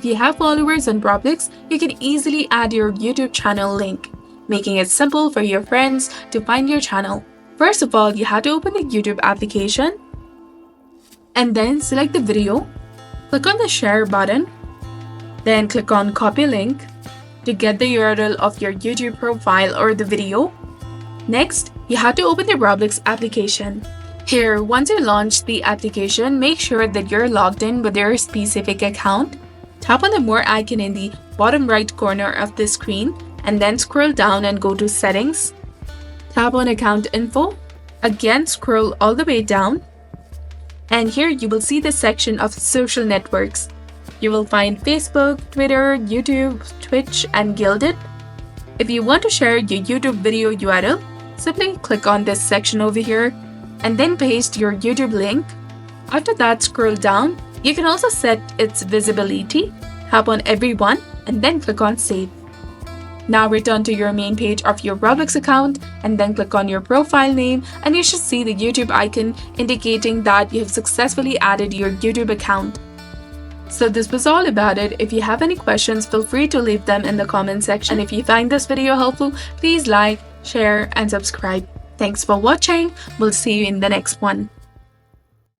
you have followers on Roblox, you can easily add your YouTube channel link, making it simple for your friends to find your channel. First of all, you have to open the YouTube application and then select the video. Click on the share button, then click on copy link to get the URL of your YouTube profile or the video. Next, you have to open the Roblox application. Here, once you launch the application, make sure that you're logged in with your specific account. Tap on the more icon in the bottom right corner of the screen and then scroll down and go to settings. Tap on account info. Again, scroll all the way down. And here you will see the section of social networks. You will find Facebook, Twitter, YouTube, Twitch, and Gilded. If you want to share your YouTube video URL, simply click on this section over here and then paste your YouTube link. After that, scroll down. You can also set its visibility. Tap on everyone and then click on save. Now return to your main page of your Roblox account and then click on your profile name and you should see the YouTube icon indicating that you have successfully added your YouTube account. So this was all about it. If you have any questions, feel free to leave them in the comment section. If you find this video helpful, please like, share, and subscribe. Thanks for watching. We'll see you in the next one.